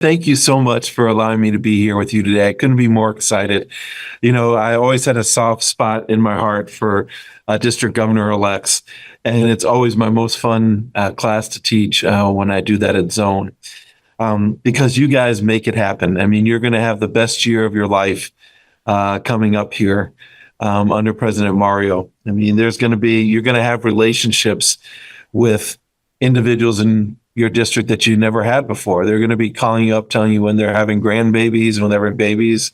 Thank you so much for allowing me to be here with you today. I couldn't be more excited. I always had a soft spot in my heart for district governor-elects, and it's always my most fun class to teach when I do that at Zone, because you guys make it happen. I mean, you're going to have the best year of your life coming up here under President Mario. I mean, you're going to have relationships with individuals in your district that you never had before. They're going to be calling you up, telling you when they're having grandbabies, when they're having babies,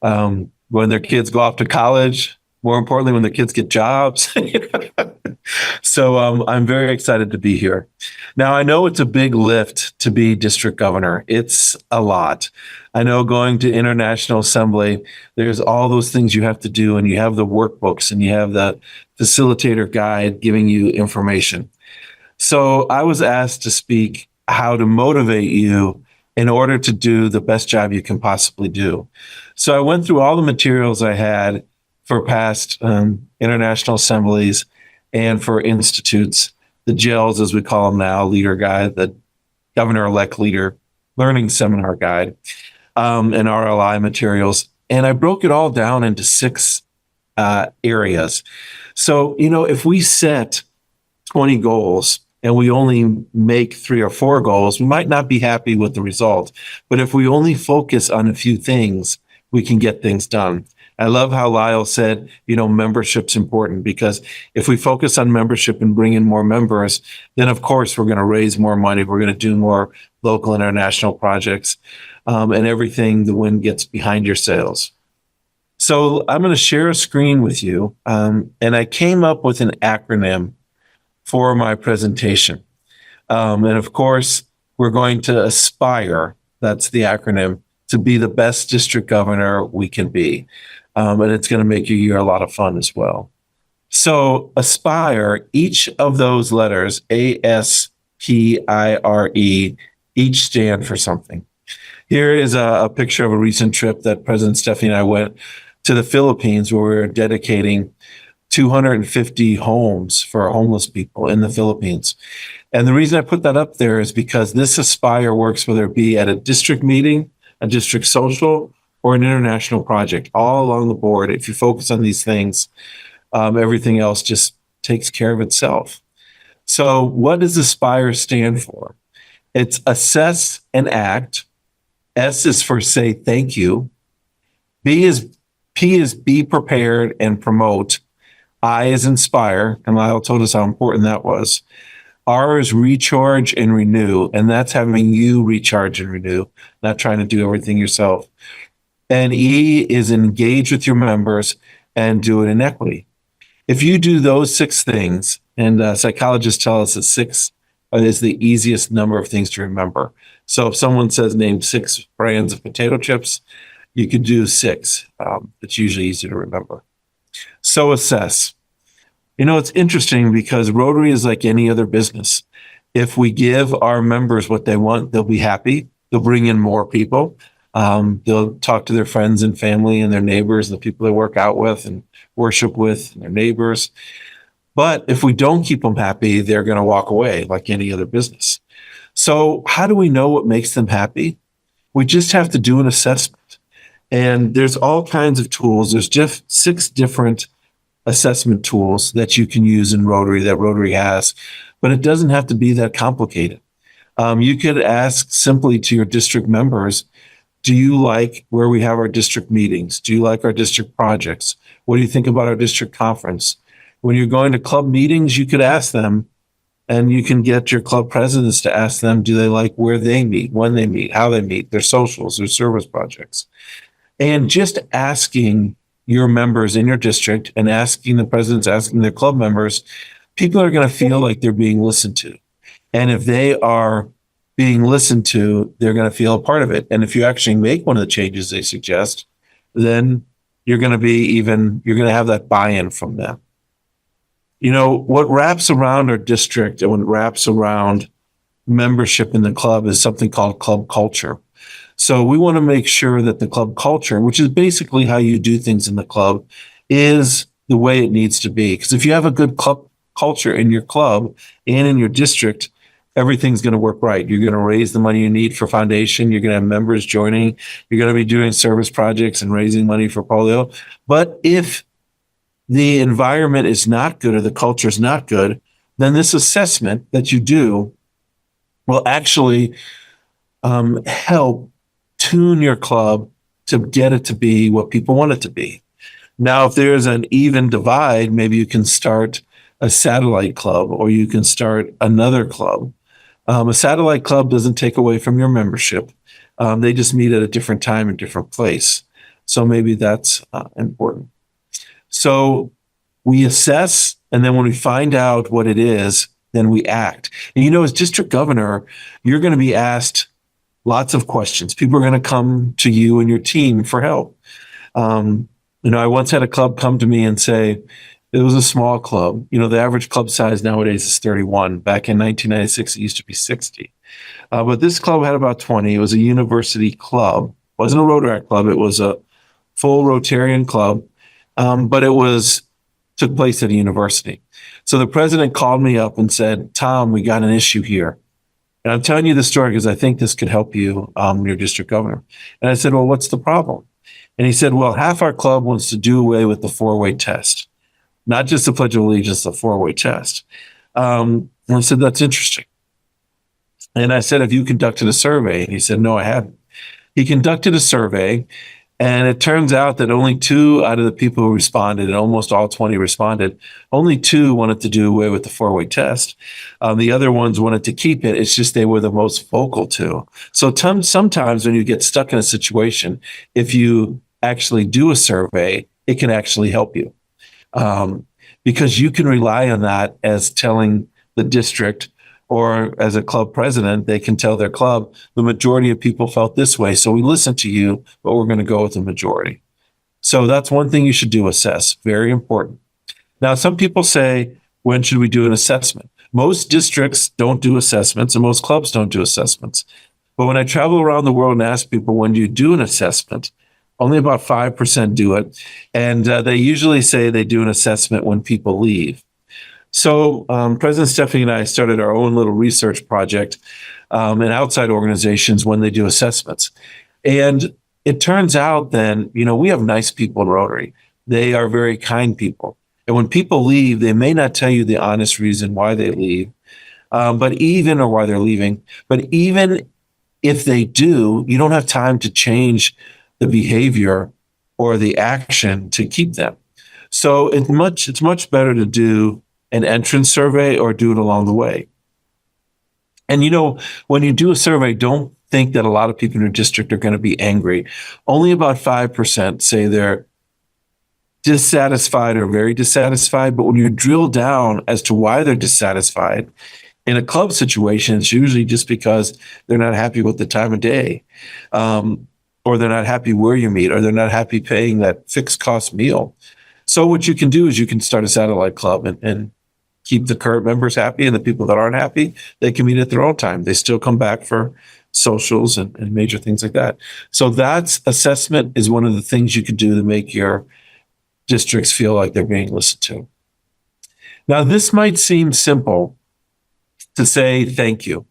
when their kids go off to college. More importantly, when their kids get jobs. So I'm very excited to be here. Now, I know it's a big lift to be district governor. It's a lot. I know going to International Assembly, there's all those things you have to do, and you have the workbooks, and you have the facilitator guide giving you information. So I was asked to speak how to motivate you in order to do the best job you can possibly do. So I went through all the materials I had for past international assemblies and for institutes, the GELs, as we call them now, leader guide, the governor-elect leader learning seminar guide, and RLI materials. And I broke it all down into 6 areas. So, if we set 20 goals and we only make 3 or 4 goals, we might not be happy with the result. But if we only focus on a few things, we can get things done. I love how Lyle said, membership's important, because if we focus on membership and bring in more members, then of course we're going to raise more money. We're going to do more local and international projects, and everything, the wind gets behind your sails. So I'm going to share a screen with you, and I came up with an acronym for my presentation. And of course, we're going to aspire, that's the acronym, to be the best district governor we can be. And it's going to make your year a lot of fun as well. So aspire, each of those letters, ASPIRE, each stand for something. Here is a picture of a recent trip that President Stephanie and I went to the Philippines, where we were dedicating 250 homes for homeless people in the Philippines. And the reason I put that up there is because this Aspire works whether it be at a district meeting, a district social, or an international project, all along the board. If you focus on these things, everything else just takes care of itself. So what does Aspire stand for? It's assess and act. S is for say thank you. P is be prepared and promote. I is inspire, and Lyle told us how important that was. R is recharge and renew, and that's having you recharge and renew, not trying to do everything yourself. And E is engage with your members and do it in equity. If you do those 6 things, and psychologists tell us that 6 is the easiest number of things to remember. So if someone says name 6 brands of potato chips, you could do 6. It's usually easy to remember. So assess. It's interesting because Rotary is like any other business. If we give our members what they want, they'll be happy. They'll bring in more people. They'll talk to their friends and family and their neighbors, and the people they work out with and worship with, and their neighbors. But if we don't keep them happy, they're going to walk away like any other business. So how do we know what makes them happy? We just have to do an assessment. And there's all kinds of tools. There's just 6 different assessment tools that you can use in Rotary, that Rotary has, but it doesn't have to be that complicated. You could ask simply to your district members, do you like where we have our district meetings? Do you like our district projects? What do you think about our district conference? When you're going to club meetings, you could ask them, and you can get your club presidents to ask them, do they like where they meet, when they meet, how they meet, their socials, their service projects? And just asking your members in your district and asking the presidents, asking their club members, people are going to feel like they're being listened to. And if they are being listened to, they're going to feel a part of it. And if you actually make one of the changes they suggest, then you're going to have that buy-in from them. What wraps around our district and what wraps around membership in the club is something called club culture. So we want to make sure that the club culture, which is basically how you do things in the club, is the way it needs to be. Because if you have a good club culture in your club and in your district, everything's going to work right. You're going to raise the money you need for foundation. You're going to have members joining. You're going to be doing service projects and raising money for polio. But if the environment is not good or the culture is not good, then this assessment that you do will actually help tune your club to get it to be what people want it to be. Now, if there's an even divide, maybe you can start a satellite club or you can start another club. A satellite club doesn't take away from your membership. They just meet at a different time and different place. So maybe that's important. So we assess, and then when we find out what it is, then we act. And as district governor, you're going to be asked lots of questions. People are going to come to you and your team for help. I once had a club come to me and say, it was a small club. The average club size nowadays is 31. Back in 1996, it used to be 60. But this club had about 20. It was a university club. It wasn't a Rotary club. It was a full Rotarian club. But it took place at a university. So the president called me up and said, Tom, we got an issue here. And I'm telling you this story because I think this could help you, your district governor. And I said, well, what's the problem? And he said, well, half our club wants to do away with the four-way test. Not just the Pledge of Allegiance, the four-way test. And I said, that's interesting. And I said, have you conducted a survey? And he said, no, I haven't. He conducted a survey, and it turns out that only 2 out of the people who responded, and almost all 20 responded, only 2 wanted to do away with the four-way test. The other ones wanted to keep it. It's just they were the most vocal to. So sometimes when you get stuck in a situation, if you actually do a survey, it can actually help you. Because you can rely on that as telling the district, or as a club president, they can tell their club, the majority of people felt this way. So we listened to you, but we're going to go with the majority. So that's one thing you should do, assess. Very important. Now, some people say, when should we do an assessment? Most districts don't do assessments and most clubs don't do assessments. But when I travel around the world and ask people, when do you do an assessment? Only about 5% do it. And they usually say they do an assessment when people leave. So President Stephanie and I started our own little research project in outside organizations when they do assessments. And it turns out then, we have nice people in Rotary. They are very kind people. And when people leave, they may not tell you the honest reason why they leave, or why they're leaving. But even if they do, you don't have time to change the behavior or the action to keep them. So it's much better to do an entrance survey or do it along the way. And when you do a survey, don't think that a lot of people in your district are going to be angry. Only about 5% say they're dissatisfied or very dissatisfied. But when you drill down as to why they're dissatisfied, in a club situation, it's usually just because they're not happy with the time of day. Or they're not happy where you meet, or they're not happy paying that fixed cost meal. So what you can do is you can start a satellite club and keep the current members happy, and the people that aren't happy, they can meet at their own time. They still come back for socials and major things like that. So that's assessment is one of the things you can do to make your districts feel like they're being listened to. Now, this might seem simple to say thank you,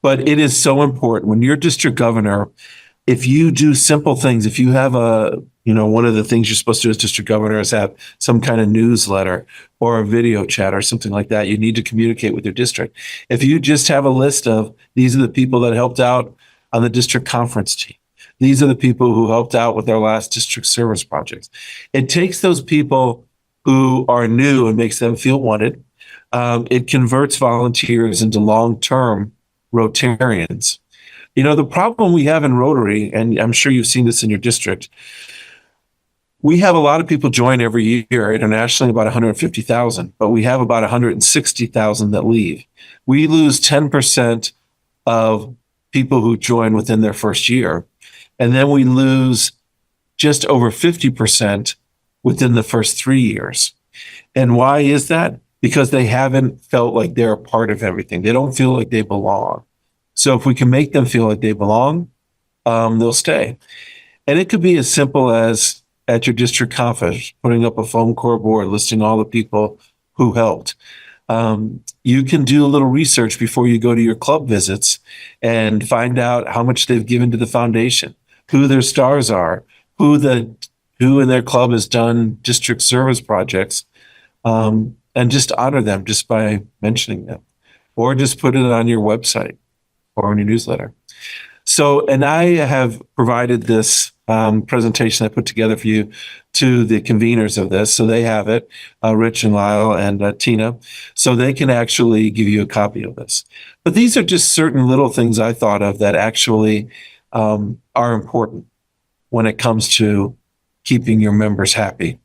but it is so important. When you're district governor, if you do simple things, if you have one of the things you're supposed to do as district governor is have some kind of newsletter or a video chat or something like that. You need to communicate with your district. If you just have a list of, these are the people that helped out on the district conference team. These are the people who helped out with our last district service projects. It takes those people who are new and makes them feel wanted. It converts volunteers into long-term Rotarians. The problem we have in Rotary, and I'm sure you've seen this in your district, we have a lot of people join every year, internationally about 150,000, but we have about 160,000 that leave. We lose 10% of people who join within their first year. And then we lose just over 50% within the first 3 years. And why is that? Because they haven't felt like they're a part of everything. They don't feel like they belong. So if we can make them feel like they belong, they'll stay. And it could be as simple as at your district conference, putting up a foam core board listing all the people who helped. You can do a little research before you go to your club visits and find out how much they've given to the foundation, who their stars are, who in their club has done district service projects, and just honor them just by mentioning them, or just put it on your website or in your newsletter. So, and I have provided this presentation I put together for you to the conveners of this. So they have it, Rich and Lyle and Tina, so they can actually give you a copy of this. But these are just certain little things I thought of that actually are important when it comes to keeping your members happy.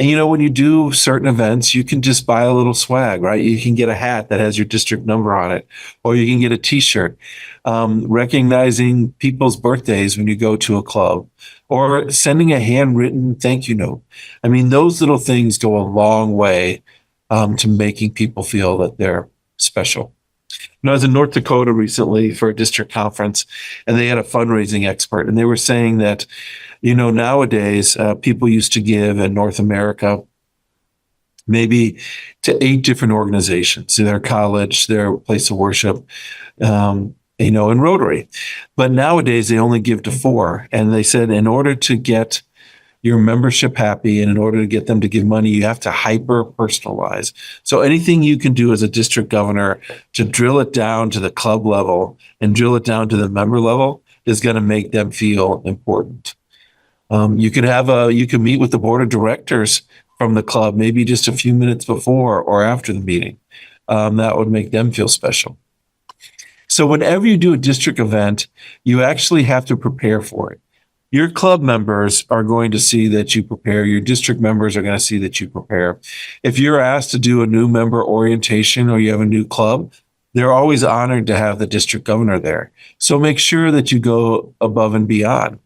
And when you do certain events, you can just buy a little swag, right? You can get a hat that has your district number on it, or you can get a t-shirt. Recognizing people's birthdays when you go to a club, or sending a handwritten thank you note. I mean, those little things go a long way to making people feel that they're special. I was in North Dakota recently for a district conference, and they had a fundraising expert, and they were saying that, nowadays people used to give in North America maybe to 8 different organizations, their college, their place of worship, and Rotary. But nowadays they only give to 4. And they said in order to get your membership happy and in order to get them to give money, you have to hyper personalize. So anything you can do as a district governor to drill it down to the club level and drill it down to the member level is going to make them feel important. You can meet with the board of directors from the club, maybe just a few minutes before or after the meeting. That would make them feel special. So whenever you do a district event, you actually have to prepare for it. Your club members are going to see that you prepare. Your district members are going to see that you prepare. If you're asked to do a new member orientation or you have a new club, they're always honored to have the district governor there. So make sure that you go above and beyond.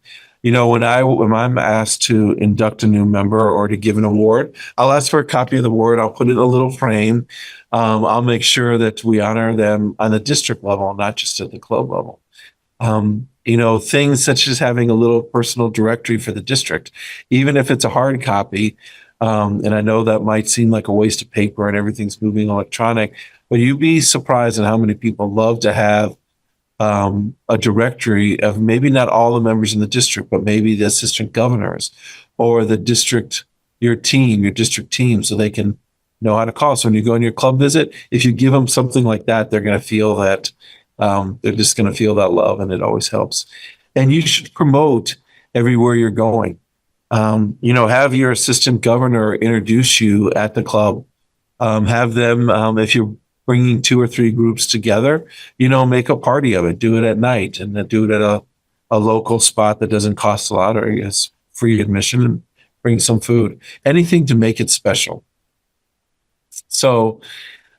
When I'm asked to induct a new member or to give an award, I'll ask for a copy of the award. I'll put it in a little frame. I'll make sure that we honor them on the district level, not just at the club level. Things such as having a little personal directory for the district, even if it's a hard copy. And I know that might seem like a waste of paper and everything's moving electronic, but you'd be surprised at how many people love to have a directory of maybe not all the members in the district, but maybe the assistant governors or your district team, so they can know how to call. So when you go on your club visit, if you give them something like that, they're going to feel that they're just going to feel that love, and it always helps. And you should promote everywhere you're going. Have your assistant governor introduce you at the club. Have them, if you're bringing 2 or 3 groups together, make a party of it. Do it at night, and then do it at a local spot that doesn't cost a lot, or it's free admission, and bring some food. Anything to make it special. So,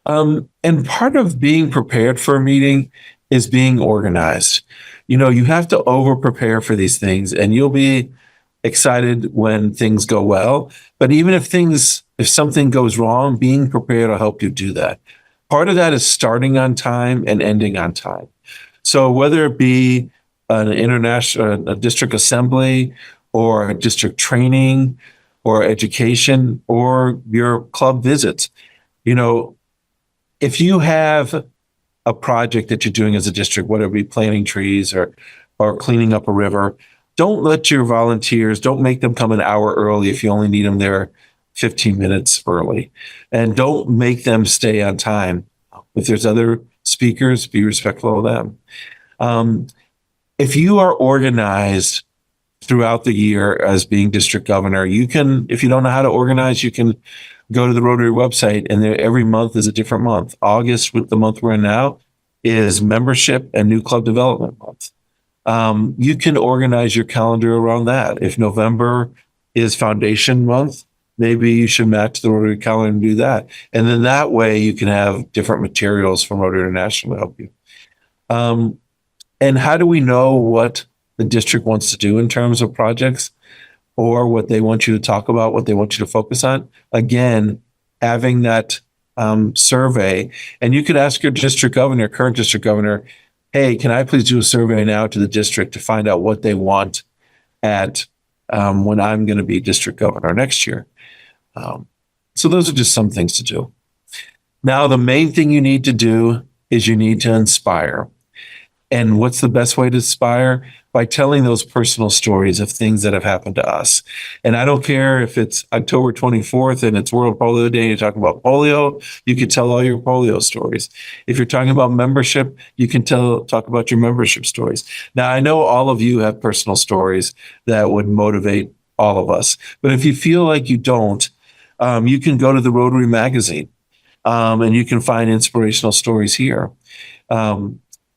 and part of being prepared for a meeting is being organized. You have to over prepare for these things, and you'll be excited when things go well. But even if something goes wrong, being prepared will help you do that. Part of that is starting on time and ending on time. So whether it be a district assembly or a district training or education or your club visits, if you have a project that you're doing as a district, whether it be planting trees or cleaning up a river, don't let your volunteers, don't make them come an hour early if you only need them there 15 minutes early. And don't make them stay on time. If there's other speakers, be respectful of them. If you are organized throughout the year as being district governor, if you don't know how to organize, you can go to the Rotary website, and every month is a different month. August, with the month we're in now, is membership and new club development month. You can organize your calendar around that. If November is foundation month, maybe you should match the Rotary calendar and do that. And then that way you can have different materials from Rotary International to help you. And how do we know what the district wants to do in terms of projects, or what they want you to talk about, what they want you to focus on? Again, having that survey. And you could ask your current district governor, hey, can I please do a survey now to the district to find out what they want at when I'm going to be district governor next year? So those are just some things to do. Now, the main thing you need to do is you need to inspire. And what's the best way to inspire? By telling those personal stories of things that have happened to us. And I don't care if it's October 24th and it's World Polio Day and you're talking about polio, you can tell all your polio stories. If you're talking about membership, you can talk about your membership stories. Now, I know all of you have personal stories that would motivate all of us. But if you feel like you don't, you can go to the Rotary magazine and you can find inspirational stories here.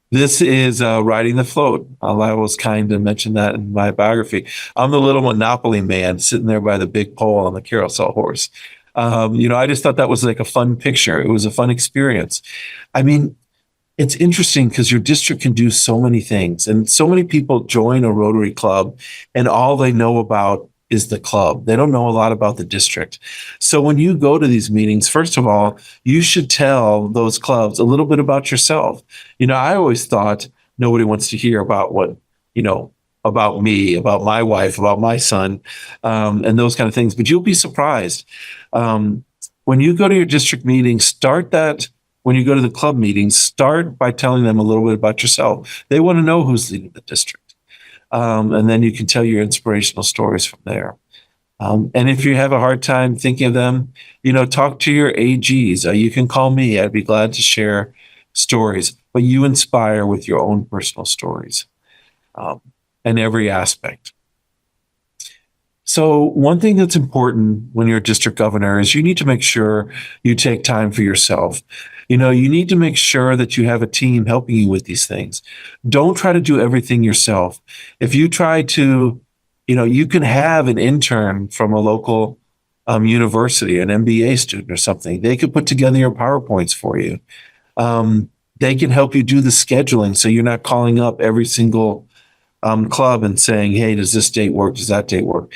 This is Riding the Float. I was kind to mention that in my biography. I'm the little Monopoly man sitting there by the big pole on the carousel horse. I just thought that was like a fun picture. It was a fun experience. I mean, it's interesting because your district can do so many things, and so many people join a Rotary Club, and all they know about is the club. They don't know a lot about the district. So when you go to these meetings, first of all, you should tell those clubs a little bit about yourself. I always thought nobody wants to hear about about me, about my wife, about my son, and those kind of things. But you'll be surprised. When you go to your district meetings, when you go to the club meetings, start by telling them a little bit about yourself. They want to know who's leading the district. And then you can tell your inspirational stories from there. And if you have a hard time thinking of them, talk to your AGs. You can call me. I'd be glad to share stories. But you inspire with your own personal stories in every aspect. So one thing that's important when you're a district governor is you need to make sure you take time for yourself. You need to make sure that you have a team helping you with these things. Don't try to do everything yourself. If you try to, you can have an intern from a local university, an MBA student or something. They could put together your PowerPoints for you. They can help you do the scheduling so you're not calling up every single club and saying, hey, does this date work? Does that date work?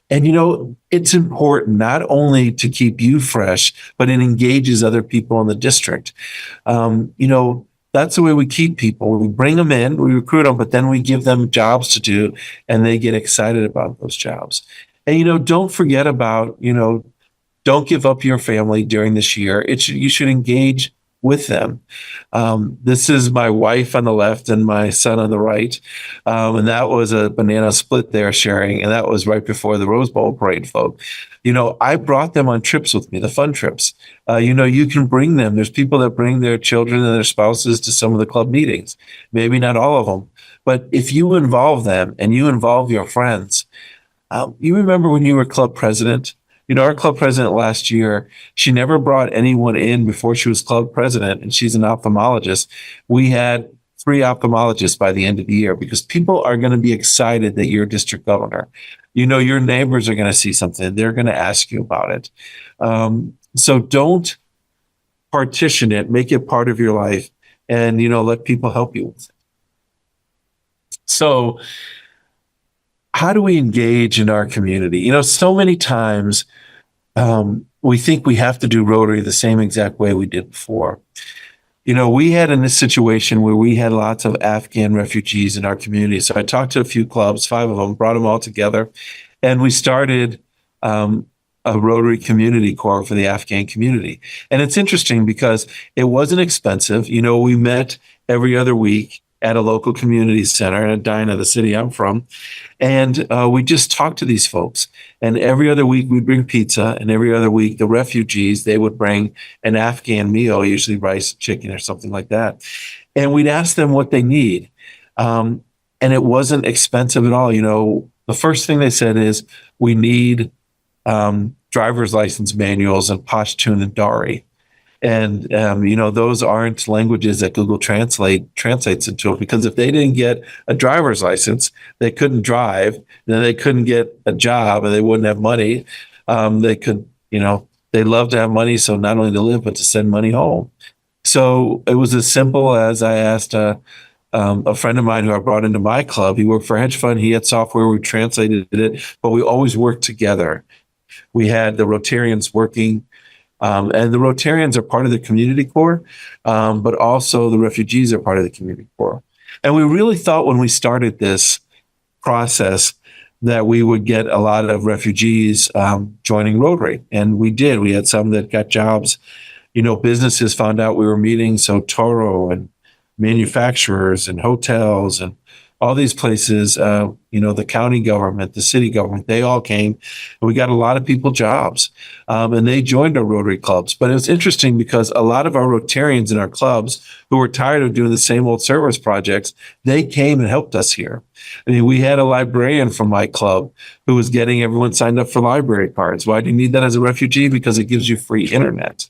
And, it's important not only to keep you fresh, but it engages other people in the district. That's the way we keep people. We bring them in, we recruit them, but then we give them jobs to do and they get excited about those jobs. And, don't forget about, don't give up your family during this year. You should engage with them. This is my wife on the left and my son on the right. And that was a banana split they're sharing. And that was right before the Rose Bowl parade, folks. I brought them on trips with me, the fun trips. You can bring them. There's people that bring their children and their spouses to some of the club meetings. Maybe not all of them. But if you involve them and you involve your friends, you remember when you were club president? Our club president last year, she never brought anyone in before she was club president, and she's an ophthalmologist. We had 3 ophthalmologists by the end of the year because people are going to be excited that you're district governor. Your neighbors are going to see something. They're going to ask you about it. So don't partition it. Make it part of your life and, let people help you with it. So how do we engage in our community? So many times we think we have to do Rotary the same exact way we did before. We had in this situation where we had lots of Afghan refugees in our community. So I talked to a few clubs, 5 of them, brought them all together, and we started a Rotary Community Corps for the Afghan community. And it's interesting because it wasn't expensive. We met every other week at a local community center in Edina, the city I'm from. And we just talked to these folks. And every other week we'd bring pizza, and every other week the refugees, they would bring an Afghan meal, usually rice, chicken, or something like that. And we'd ask them what they need. And it wasn't expensive at all. The first thing they said is, we need driver's license manuals and Pashtun and Dari. And, those aren't languages that Google translates into, because if they didn't get a driver's license, they couldn't drive, then they couldn't get a job, and they wouldn't have money. They'd love to have money, so not only to live, but to send money home. So it was as simple as I asked a friend of mine who I brought into my club. He worked for a hedge fund. He had software. We translated it, but we always worked together. We had the Rotarians working. And the Rotarians are part of the community corps, but also the refugees are part of the community corps. And we really thought when we started this process that we would get a lot of refugees joining Rotary. And we did. We had some that got jobs businesses found out we were meeting. So Toro and manufacturers and hotels and all these places, the county government, the city government, they all came, and we got a lot of people jobs, and they joined our Rotary clubs. But it was interesting because a lot of our Rotarians in our clubs who were tired of doing the same old service projects, they came and helped us here. I mean, we had a librarian from my club who was getting everyone signed up for library cards. Why do you need that as a refugee? Because it gives you free internet.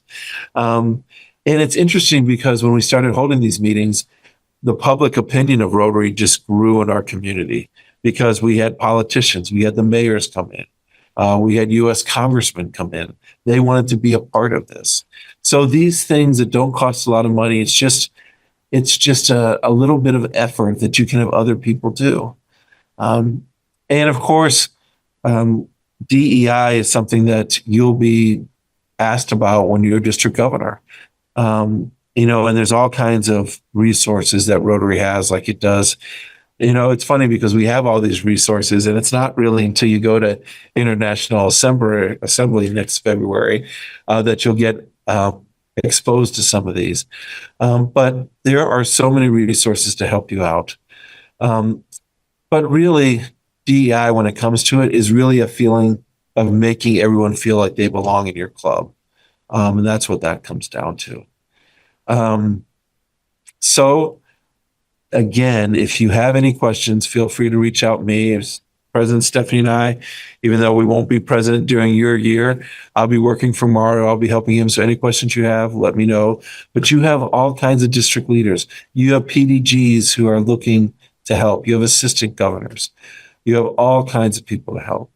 And it's interesting because when we started holding these meetings, the public opinion of Rotary just grew in our community because we had politicians, we had the mayors come in, we had U.S. congressmen come in. They wanted to be a part of this. So these things that don't cost a lot of money, it's just a little bit of effort that you can have other people do. And of course, DEI is something that you'll be asked about when you're district governor. And there's all kinds of resources that Rotary has, like it does. It's funny because we have all these resources, and it's not really until you go to International Assembly next February that you'll get exposed to some of these. But there are so many resources to help you out. But really, DEI, when it comes to it, is really a feeling of making everyone feel like they belong in your club. And that's what that comes down to. So again, if you have any questions, feel free to reach out to me. It's President Stephanie and I, even though we won't be president during your year, I'll be working for Mario. I'll be helping him. So any questions you have, let me know. But you have all kinds of district leaders. You have PDGs who are looking to help. You have assistant governors. You have all kinds of people to help.